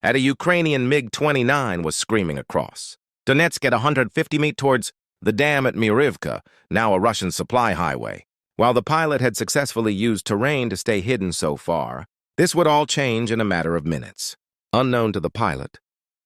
at a Ukrainian MiG-29 was screaming across. Donetsk at 150 meters towards the dam at Myrivka, now a Russian supply highway. While the pilot had successfully used terrain to stay hidden so far, this would all change in a matter of minutes. Unknown to the pilot,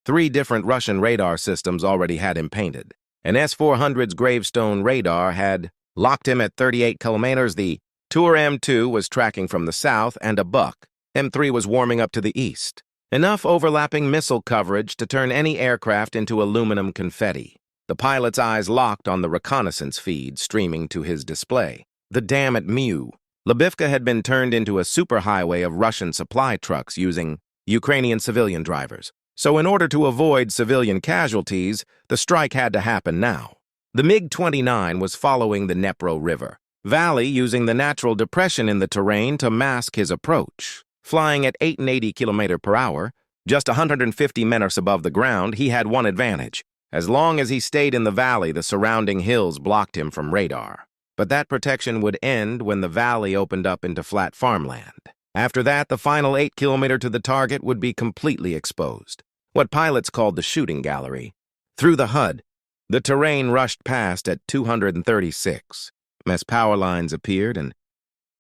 3 different Russian radar systems already had him painted. An S-400's gravestone radar had locked him at 38 kilometers. The Tour M2 was tracking from the south, and a Buck M3 was warming up to the east. Enough overlapping missile coverage to turn any aircraft into aluminum confetti. The pilot's eyes locked on the reconnaissance feed streaming to his display. The dam at Lvivka had been turned into a superhighway of Russian supply trucks using Ukrainian civilian drivers. So in order to avoid civilian casualties, the strike had to happen now. The MiG-29 was following the Dnepro River valley using the natural depression in the terrain to mask his approach. Flying at 880 km/h, just 150 meters above the ground, he had one advantage. As long as he stayed in the valley, the surrounding hills blocked him from radar. But that protection would end when the valley opened up into flat farmland. After that, the final 8 kilometers to the target would be completely exposed. What pilots called the shooting gallery. Through the HUD, the terrain rushed past at 236, as power lines appeared and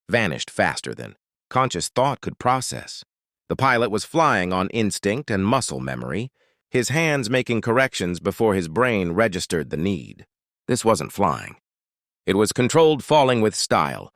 vanished faster than conscious thought could process. The pilot was flying on instinct and muscle memory, his hands making corrections before his brain registered the need. This wasn't flying. It was controlled falling with style,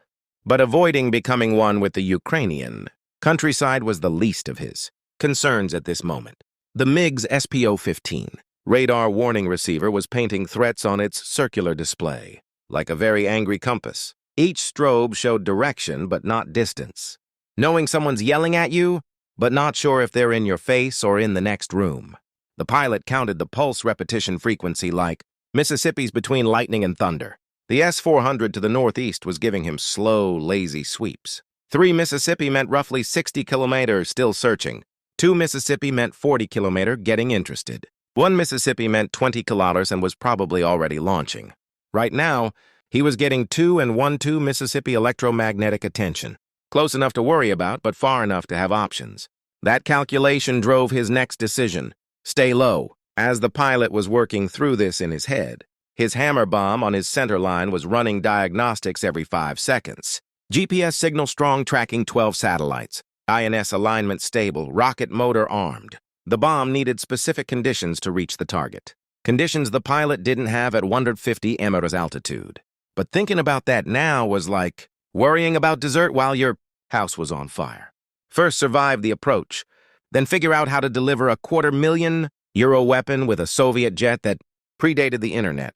but avoiding becoming one with the Ukrainian countryside was the least of his concerns at this moment. The MiG's SPO-15 radar warning receiver was painting threats on its circular display, like a very angry compass. Each strobe showed direction but not distance. Knowing someone's yelling at you, but not sure if they're in your face or in the next room. The pilot counted the pulse repetition frequency like Mississippi's between lightning and thunder. The S-400 to the northeast was giving him slow, lazy sweeps. 3 Mississippi meant roughly 60 kilometers, still searching. 2 Mississippi meant 40 kilometers, getting interested. 1 Mississippi meant 20 kilometers and was probably already launching. Right now, he was getting 2 and 1-2 Mississippi electromagnetic attention. Close enough to worry about, but far enough to have options. That calculation drove his next decision. Stay low. As the pilot was working through this in his head, his hammer bomb on his center line was running diagnostics every 5 seconds. GPS signal strong, tracking 12 satellites. INS alignment stable, rocket motor armed. The bomb needed specific conditions to reach the target. Conditions the pilot didn't have at 150 meters altitude. But thinking about that now was like worrying about dessert while your house was on fire. First survive the approach, then figure out how to deliver a €250,000 weapon with a Soviet jet that predated the internet.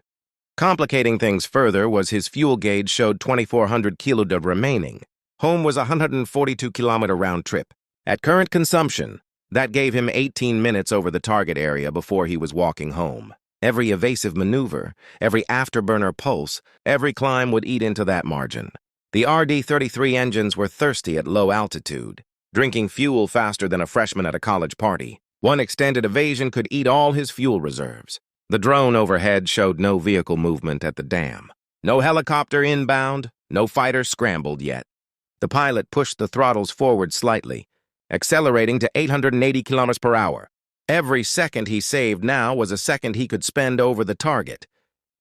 Complicating things further was his fuel gauge showed 2,400 kilograms remaining. Home was a 142-kilometer round trip. At current consumption, that gave him 18 minutes over the target area before he was walking home. Every evasive maneuver, every afterburner pulse, every climb would eat into that margin. The RD-33 engines were thirsty at low altitude, drinking fuel faster than a freshman at a college party. One extended evasion could eat all his fuel reserves. The drone overhead showed no vehicle movement at the dam. No helicopter inbound, no fighter scrambled yet. The pilot pushed the throttles forward slightly, accelerating to 880 km/h. Every second he saved now was a second he could spend over the target,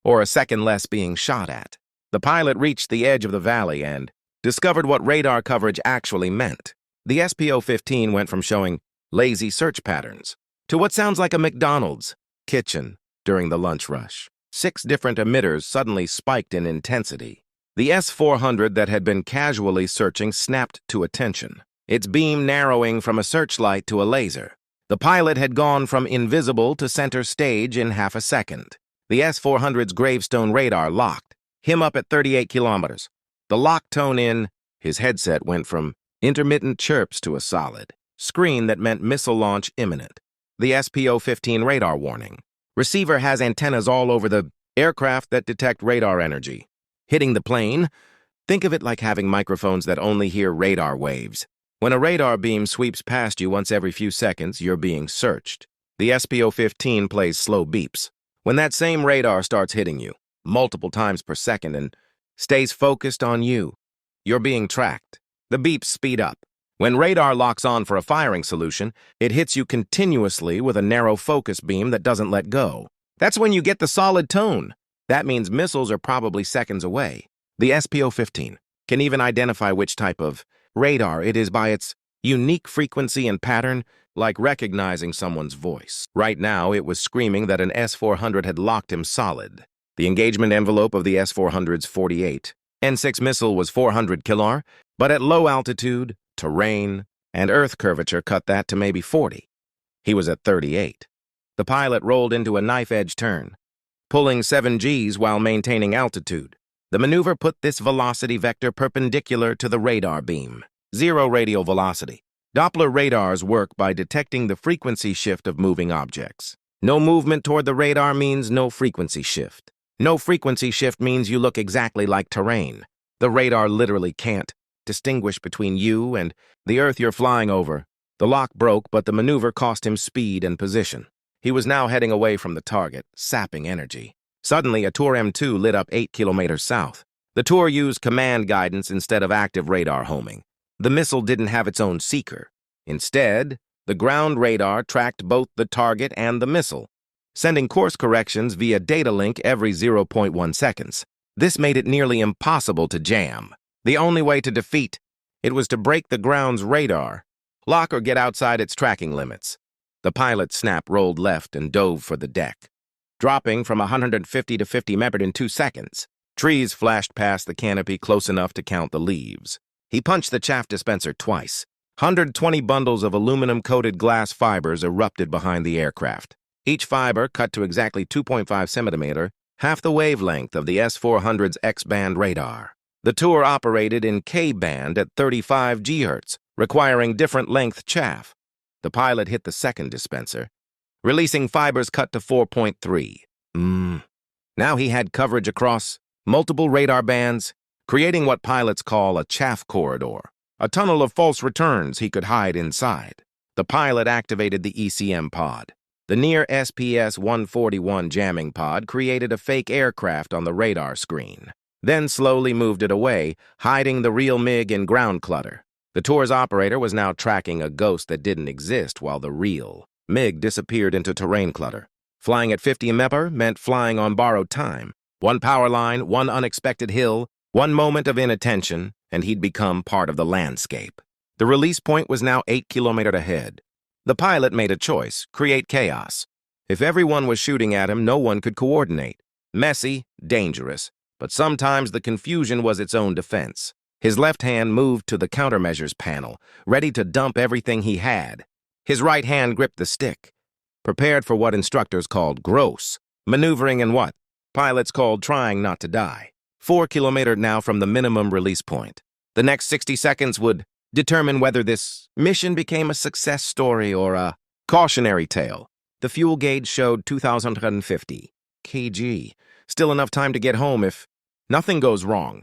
or a second less being shot at. The pilot reached the edge of the valley and discovered what radar coverage actually meant. The SPO-15 went from showing lazy search patterns to what sounds like a McDonald's kitchen during the lunch rush. 6 different emitters suddenly spiked in intensity. The S-400 that had been casually searching snapped to attention, its beam narrowing from a searchlight to a laser. The pilot had gone from invisible to center stage in half a second. The S-400's gravestone radar locked him up at 38 kilometers. The lock tone in his headset went from intermittent chirps to a solid screen that meant missile launch imminent. The SPO-15 radar warning. Receiver has antennas all over the aircraft that detect radar energy. Hitting the plane? Think of it like having microphones that only hear radar waves. When a radar beam sweeps past you once every few seconds, you're being searched. The SPO-15 plays slow beeps. When that same radar starts hitting you, multiple times per second, and stays focused on you, you're being tracked. The beeps speed up. When radar locks on for a firing solution, it hits you continuously with a narrow focus beam that doesn't let go. That's when you get the solid tone. That means missiles are probably seconds away. The SPO-15 can even identify which type of radar it is by its unique frequency and pattern, like recognizing someone's voice. Right now, it was screaming that an S-400 had locked him solid. The engagement envelope of the S-400's 48 N6 missile was 400 kilo, but at low altitude, terrain, and Earth curvature cut that to maybe 40. He was at 38. The pilot rolled into a knife-edge turn, pulling 7 Gs while maintaining altitude. The maneuver put this velocity vector perpendicular to the radar beam. 0 radial velocity. Doppler radars work by detecting the frequency shift of moving objects. No movement toward the radar means no frequency shift. No frequency shift means you look exactly like terrain. The radar literally can't distinguish between you and the Earth you're flying over. The lock broke, but the maneuver cost him speed and position. He was now heading away from the target, sapping energy. Suddenly, a Tour M2 lit up 8 kilometers south. The Tour used command guidance instead of active radar homing. The missile didn't have its own seeker. Instead, the ground radar tracked both the target and the missile, sending course corrections via data link every 0.1 seconds. This made it nearly impossible to jam. The only way to defeat it was to break the ground's radar, lock or get outside its tracking limits. The pilot rolled left and dove for the deck, dropping from 150 to 50 meters in 2 seconds. Trees flashed past the canopy close enough to count the leaves. He punched the chaff dispenser twice. 120 bundles of aluminum-coated glass fibers erupted behind the aircraft. Each fiber cut to exactly 2.5 centimeters, half the wavelength of the S-400's X-band radar. The Tour operated in K-band at 35 GHz, requiring different length chaff. The pilot hit the second dispenser, releasing fibers cut to 4.3. Now he had coverage across multiple radar bands, creating what pilots call a chaff corridor, a tunnel of false returns he could hide inside. The pilot activated the ECM pod. The near SPS-141 jamming pod created a fake aircraft on the radar screen, then slowly moved it away, hiding the real MiG in ground clutter. The Tour's operator was now tracking a ghost that didn't exist while the real MiG disappeared into terrain clutter. Flying at 50 mph meant flying on borrowed time. One power line, one unexpected hill, one moment of inattention, and he'd become part of the landscape. The release point was now 8 kilometers ahead. The pilot made a choice: create chaos. If everyone was shooting at him, no one could coordinate. Messy, dangerous, but sometimes the confusion was its own defense. His left hand moved to the countermeasures panel, ready to dump everything he had. His right hand gripped the stick, prepared for what instructors called gross, maneuvering in what pilots called trying not to die. 4 kilometers now from the minimum release point. The next 60 seconds would determine whether this mission became a success story or a cautionary tale. The fuel gauge showed 2,150 kg. Still enough time to get home if nothing goes wrong.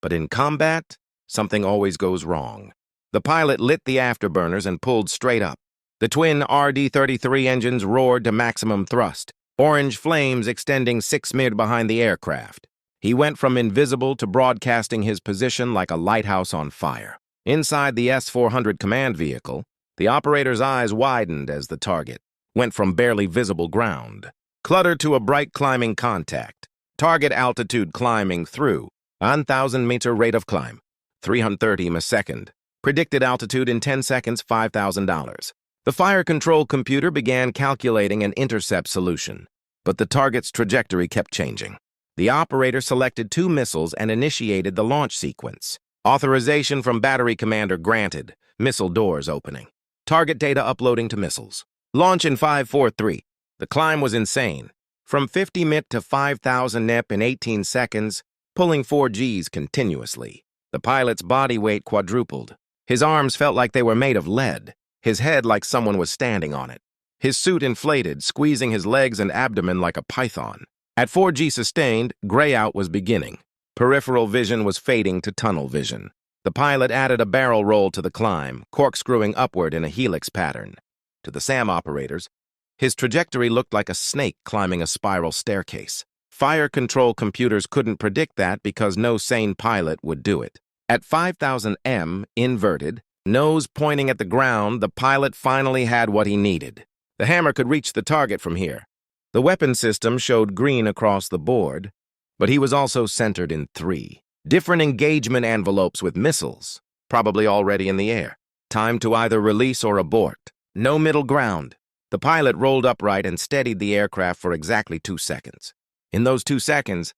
But in combat, something always goes wrong. The pilot lit the afterburners and pulled straight up. The twin RD-33 engines roared to maximum thrust, orange flames extending 6 meters behind the aircraft. He went from invisible to broadcasting his position like a lighthouse on fire. Inside the S-400 command vehicle, the operator's eyes widened as the target went from barely visible ground, clutter to a bright climbing contact, target altitude climbing through 1,000-meter rate of climb, 330 a second, predicted altitude in 10 seconds, $5,000. The fire control computer began calculating an intercept solution, but the target's trajectory kept changing. The operator selected 2 missiles and initiated the launch sequence. Authorization from battery commander granted. Missile doors opening. Target data uploading to missiles. Launch in 543. The climb was insane. From 50 mt to 5,000 nep in 18 seconds, pulling 4 Gs continuously. The pilot's body weight quadrupled. His arms felt like they were made of lead. His head like someone was standing on it. His suit inflated, squeezing his legs and abdomen like a python. At 4G sustained, gray out was beginning. Peripheral vision was fading to tunnel vision. The pilot added a barrel roll to the climb, corkscrewing upward in a helix pattern. To the SAM operators, his trajectory looked like a snake climbing a spiral staircase. Fire control computers couldn't predict that because no sane pilot would do it. At 5,000 m, inverted, Nose pointing at the ground, the pilot finally had what he needed. The hammer could reach the target from here. The weapon system showed green across the board, but he was also centered in 3 different engagement envelopes with missiles, probably already in the air. Time to either release or abort. No middle ground. The pilot rolled upright and steadied the aircraft for exactly 2 seconds. In those 2 seconds,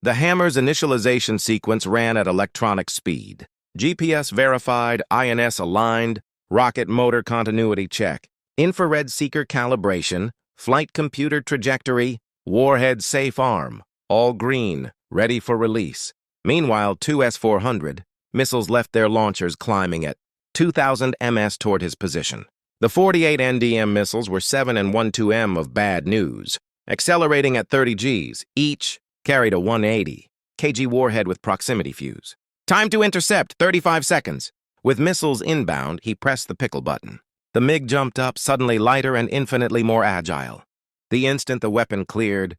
the hammer's initialization sequence ran at electronic speed. GPS verified, INS aligned, rocket motor continuity check, infrared seeker calibration, flight computer trajectory, warhead safe arm, all green, ready for release. Meanwhile, 2 S-400 missiles left their launchers climbing at 2,000 ms toward his position. The 48 NDM missiles were 7 and 1/2 m of bad news, accelerating at 30 Gs. Each carried a 180 kg warhead with proximity fuse. Time to intercept, 35 seconds. With missiles inbound, he pressed the pickle button. The MiG jumped up, suddenly lighter and infinitely more agile. The instant the weapon cleared,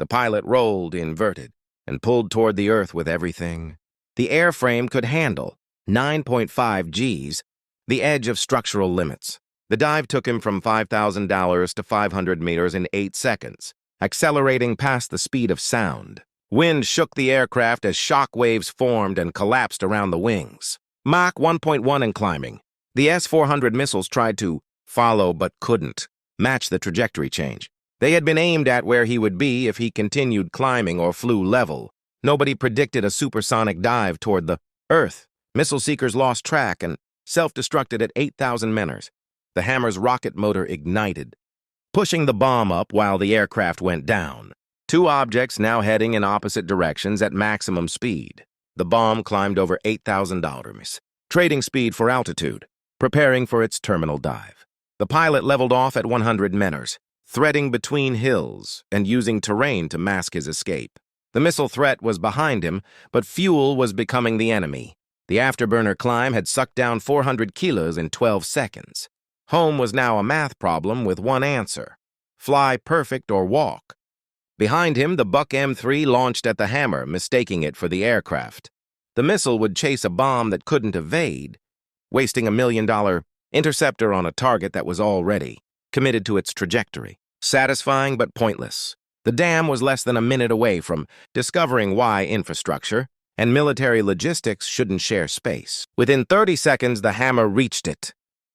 the pilot rolled, inverted, and pulled toward the earth with everything the airframe could handle, 9.5 Gs, the edge of structural limits. The dive took him from $5,000 to 500 meters in 8 seconds, accelerating past the speed of sound. Wind shook the aircraft as shock waves formed and collapsed around the wings. Mach 1.1 and climbing. The S-400 missiles tried to follow but couldn't match the trajectory change. They had been aimed at where he would be if he continued climbing or flew level. Nobody predicted a supersonic dive toward the Earth. Missile seekers lost track and self-destructed at 8,000 meters. The hammer's rocket motor ignited, pushing the bomb up while the aircraft went down. 2 objects now heading in opposite directions at maximum speed. The bomb climbed over 8,000 meters, trading speed for altitude, preparing for its terminal dive. The pilot leveled off at 100 meters, threading between hills and using terrain to mask his escape. The missile threat was behind him, but fuel was becoming the enemy. The afterburner climb had sucked down 400 kilos in 12 seconds. Home was now a math problem with one answer: fly perfect or walk. Behind him, the Buck M3 launched at the hammer, mistaking it for the aircraft. The missile would chase a bomb that couldn't evade, wasting $1 million interceptor on a target that was already committed to its trajectory. Satisfying but pointless. The dam was less than a minute away from discovering why infrastructure and military logistics shouldn't share space. Within 30 seconds, the hammer reached it,